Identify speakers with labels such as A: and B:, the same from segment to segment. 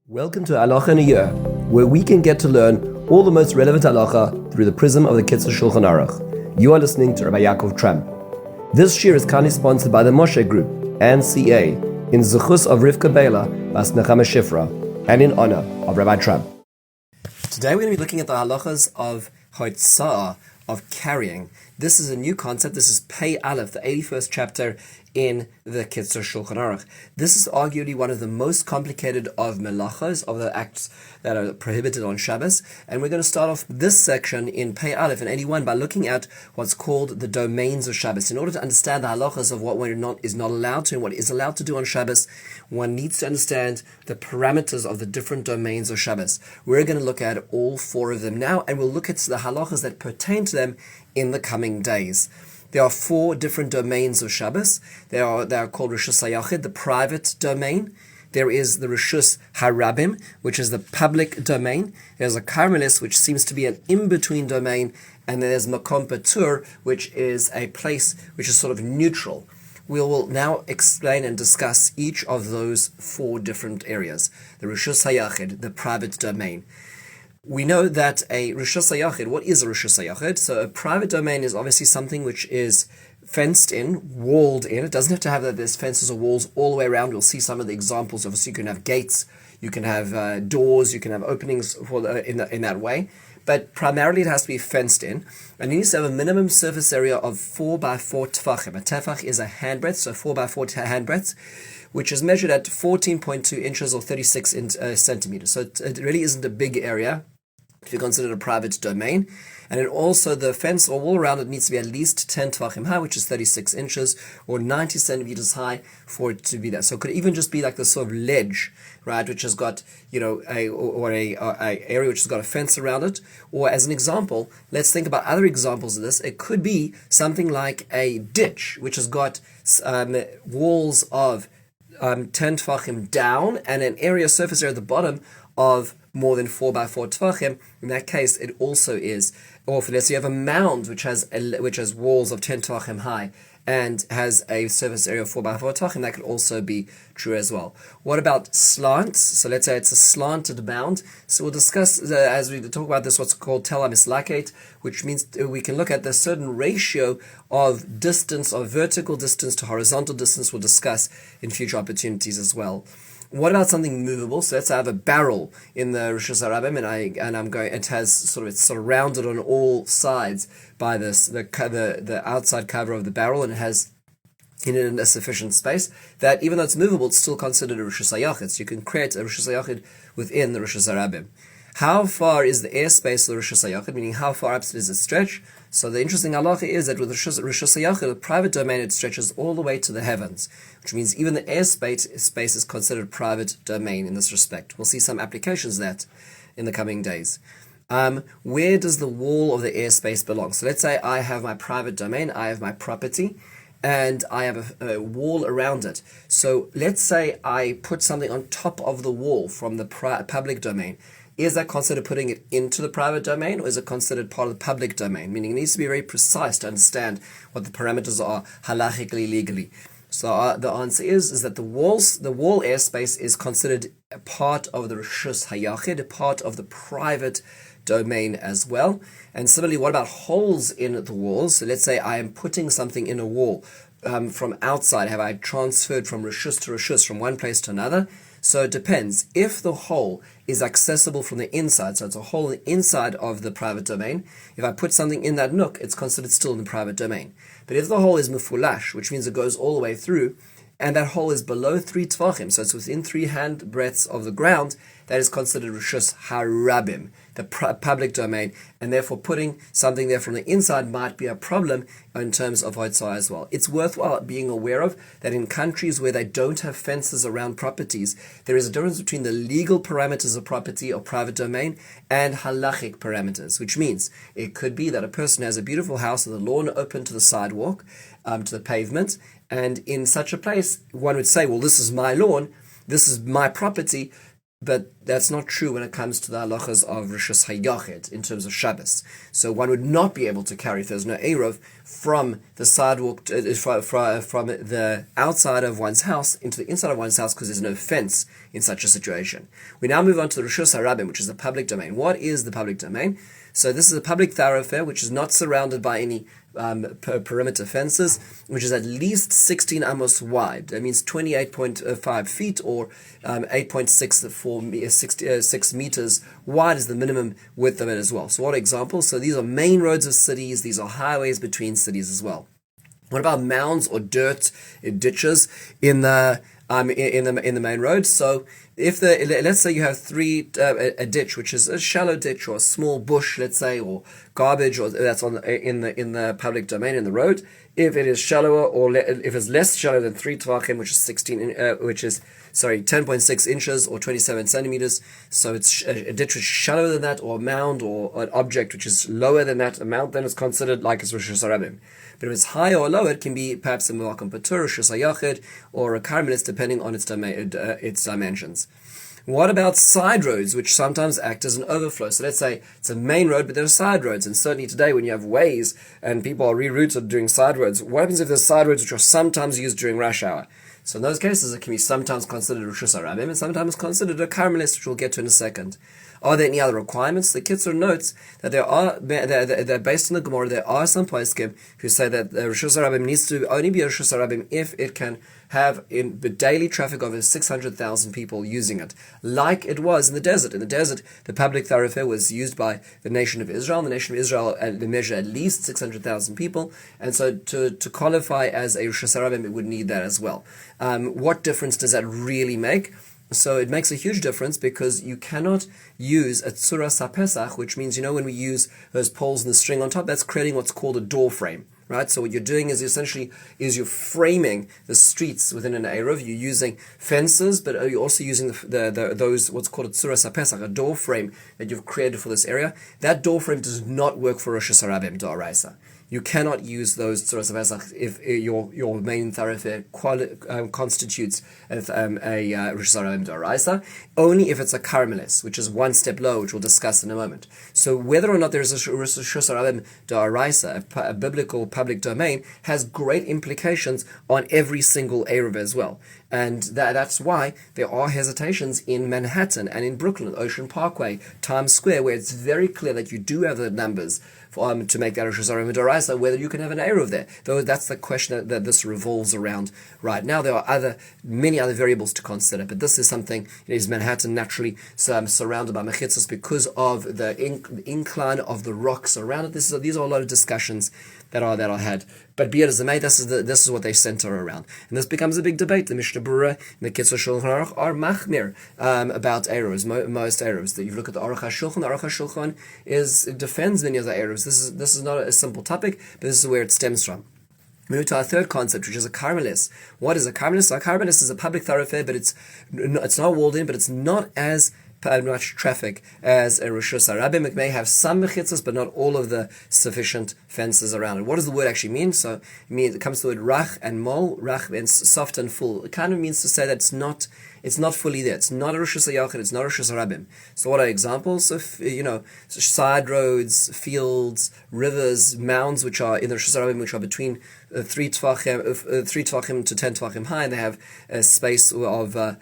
A: Welcome to Halacha in a Year, where we can get to learn all the most relevant halacha through the prism of the Kitzur Shulchan Aruch. You are listening to Rabbi Ya'akov Trump. This year is kindly sponsored by the Moshe Group and CA in zechus of Rivka Béla, bas נחמה שיפרה, and in honor of Rabbi Trump. Today we're going to be looking at the halachas of hoitzah, of carrying. This is a new concept. This is Pei Aleph, the 81st chapter in the Kitzur Shulchan Aruch. This is arguably one of the most complicated of melachas, of the acts that are prohibited on Shabbos. And we're going to start off this section in Pei Aleph in 81 by looking at what's called the domains of Shabbos. In order to understand the halachas of what is not allowed to and what is allowed to do on Shabbos, one needs to understand the parameters of the different domains of Shabbos. We're going to look at all four of them now, and we'll look at the halachas that pertain to them in the coming days. There are four different domains of Shabbos. They are called Rishus HaYachid, the private domain. There is the Rishus HaRabim, which is the public domain. There's a Karmelis, which seems to be an in-between domain. And then there's Makom Patur, which is a place which is sort of neutral. We will now explain and discuss each of those four different areas. The Rishus HaYachid, the private domain. We know that a Rishus HaYachid, what is a Rishus HaYachid? So a private domain is obviously something which is fenced in, walled in. It doesn't have to have that there's fences or walls all the way around. We'll see some of the examples. Obviously, you can have gates, you can have doors, you can have openings in that way. But primarily it has to be fenced in. And it needs to have a minimum surface area of 4 by 4 tefachim. A tefach is a handbreadth, so 4 by 4 handbreadths, which is measured at 14.2 inches or 36 centimeters. So it really isn't a big area if you consider it a private domain. And then also the fence or wall around it needs to be at least 10 tefachim high, which is 36 inches or 90 centimeters high for it to be there. So it could even just be like this sort of ledge, right, which has got, a area which has got a fence around it. Or as an example, let's think about other examples of this. It could be something like a ditch, which has got walls of 10 tefachim down and an surface area at the bottom of more than 4 by 4 tefachim. In that case, it also is. Or if let's say you have a mound which has walls of 10 tefachim high and has a surface area of 4 by 4 tefachim, that could also be true as well. What about slants? So let's say it's a slanted mound. So we'll discuss, as we talk about this, what's called tela mislakate, which means we can look at the certain ratio of distance, of vertical distance to horizontal distance. We'll discuss in future opportunities as well. What about something movable? So let's say I have a barrel in the Rishus HaRabim, it's sort of rounded on all sides by the outside cover of the barrel, and it has in it a sufficient space that even though it's movable, it's still considered a Rishus HaYachid. So you can create a Rishus HaYachid within the Rishus HaRabim. How far is the airspace of the Rishus HaYachid? Meaning, how far up does it stretch? So the interesting halacha is that with the Rishus HaYachid, the private domain, it stretches all the way to the heavens, which means even the airspace is considered private domain in this respect. We'll see some applications of that in the coming days. Where does the wall of the airspace belong? So let's say I have my private domain, I have my property, and I have a wall around it. So let's say I put something on top of the wall from the public domain. Is that considered putting it into the private domain, or is it considered part of the public domain? Meaning it needs to be very precise to understand what the parameters are halachically, legally. So the answer is that the wall airspace is considered a part of the Rishus HaYachid, a part of the private domain as well. And similarly, what about holes in the walls? So let's say I am putting something in a wall from outside. Have I transferred from Rishus to Rishus, from one place to another? So it depends. If the hole is accessible from the inside, so it's a hole inside of the private domain, if I put something in that nook, it's considered still in the private domain. But if the hole is mufulash, which means it goes all the way through, and that hole is below 3 tefachim, so it's within 3 hand breadths of the ground, that is considered Rishus HaRabim, the public domain, and therefore putting something there from the inside might be a problem in terms of hoitzah as well. It's worthwhile being aware of that in countries where they don't have fences around properties, there is a difference between the legal parameters of property or private domain and halachic parameters, which means it could be that a person has a beautiful house with a lawn open to the sidewalk, to the pavement, and in such a place, one would say, well, this is my lawn, this is my property, But that's not true when it comes to the halachas of Rishus HaYachid in terms of Shabbos. So one would not be able to carry, if there's no Eruv, from the sidewalk, from the outside of one's house into the inside of one's house, because there's no fence in such a situation. We now move on to the Rishus HaRabim, which is the public domain. What is the public domain? So this is a public thoroughfare which is not surrounded by any perimeter fences, which is at least 16 amos wide. That means 28.5 feet or 8.6 meters wide is the minimum width of it as well. So what examples? So these are main roads of cities. These are highways between cities as well. What about mounds or dirt ditches in the main road? So if let's say you have a ditch, which is a shallow ditch or a small bush, let's say, or garbage, or that's in the public domain in the road. If it is shallower if it's less shallow than 3 tvachim, which is 10.6 inches or 27 centimeters. So it's a ditch which is shallower than that, or a mound or an object which is lower than that amount, then it's considered like it's Rishus HaRabim. But if it's higher or lower, it can be perhaps a Melakom Patur, Rishus HaYachid, or a Karmelis, depending on its dimensions. What about side roads, which sometimes act as an overflow? So let's say it's a main road, but there are side roads. And certainly today, when you have ways and people are rerouted doing side roads, what happens if there's side roads which are sometimes used during rush hour? So in those cases, it can be sometimes considered Rishus HaRabim and sometimes considered a Karmelis, which we'll get to in a second. Are there any other requirements? The Kitzur notes that they're based on the Gemara. There are some poskim who say that the Rishus HaRabim needs to only be a Rishus HaRabim if it can have in the daily traffic of 600,000 people using it, like it was in the desert. In the desert, the public thoroughfare was used by the nation of Israel. The nation of Israel they measure at least 600,000 people, and so to qualify as a Rishus HaRabim, it would need that as well. What difference does that really make? So it makes a huge difference, because you cannot use a tzura sapesach, which means, when we use those poles and the string on top, that's creating what's called a door frame, right? So what you're doing is you're framing the streets within an Eruv. You're using fences, but you're also using those what's called a tzura sapesach, a door frame that you've created for this area. That door frame does not work for Rishus HaRabim d'oraisa. You cannot use those tzuras of Pesach if your main thoroughfare constitutes a Rishus HaRabim d'oraisa, only if it's a Karmelis, which is one step lower, which we'll discuss in a moment. So whether or not there is a Rishus HaRabim d'oraisa, a biblical public domain, has great implications on every single Eruv as well. And that's why there are hesitations in Manhattan and in Brooklyn, Ocean Parkway, Times Square, where it's very clear that you do have the numbers to make that Rishus HaRabim d'oraisa, whether you can have an Eruv there. Though that's the question that this revolves around right now. There are many other variables to consider, but this is something. Is Manhattan naturally surrounded by mechitzos because of the incline of the rocks around it? These are a lot of discussions that are had. But be it as it may, this is what they center around, and this becomes a big debate. The Mishnah Berurah and the Kitzur Shulchan Aruch are machmir about Eruvs. Most Eruvs. If you look at the Aruch HaShulchan defends many of the Eruvs. This is not a simple topic, but this is where it stems from. We move to our third concept, which is a Karmelis. What is a Karmelis? A Karmelis is a public thoroughfare, but it's not walled in, but it's not as much traffic as a Rishus HaRabim. It may have some mechitzos, but not all of the sufficient fences around it. What does the word actually mean? So it comes to the word rach and mol. Rach means soft and full. It kind of means to say that it's not fully there. It's not a Rishus HaYachid. It's not a Rishus HaRabim. So what are examples of side roads, fields, rivers, mounds, which are in the Rishus HaRabim, which are between 3 tvachim to 10 tvachim high, and they have a space of a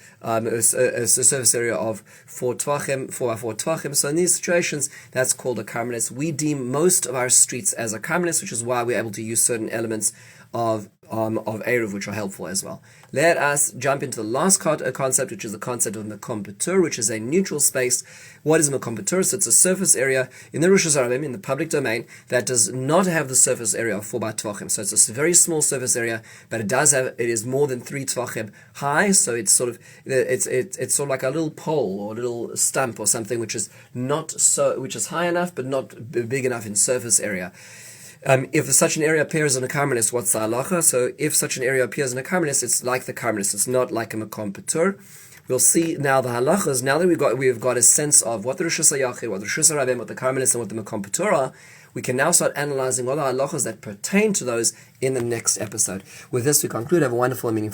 A: surface area of 4 by 4 tvachim. So in these situations, that's called a Karmelis. We deem most of our streets as a Karmelis, which is why we're able to use certain elements of Eruv, which are helpful as well. Let us jump into the last concept, which is the concept of Makom Patur, which is a neutral space. What is Makom Patur? So it's a surface area in the Rishus HaRabim, in the public domain, that does not have the surface area of 4 by tvachim. So it's a very small surface area, but it is more than 3 tvachim high. So it's sort of like a little pole or a little stump or something, which is high enough but not big enough in surface area. If such an area appears in a Karmelis, what's the halacha? So if such an area appears in a Karmelis, it's like the Karmelis. It's not like a Makom Patur. We'll see now the halachas. Now that we've got a sense of what the Rishus HaYachid, what the Rishus HaRabim, what the Karmelis, and what the Makom Patur are, we can now start analyzing what are halachas that pertain to those in the next episode. With this, we conclude. Have a wonderful and meaningful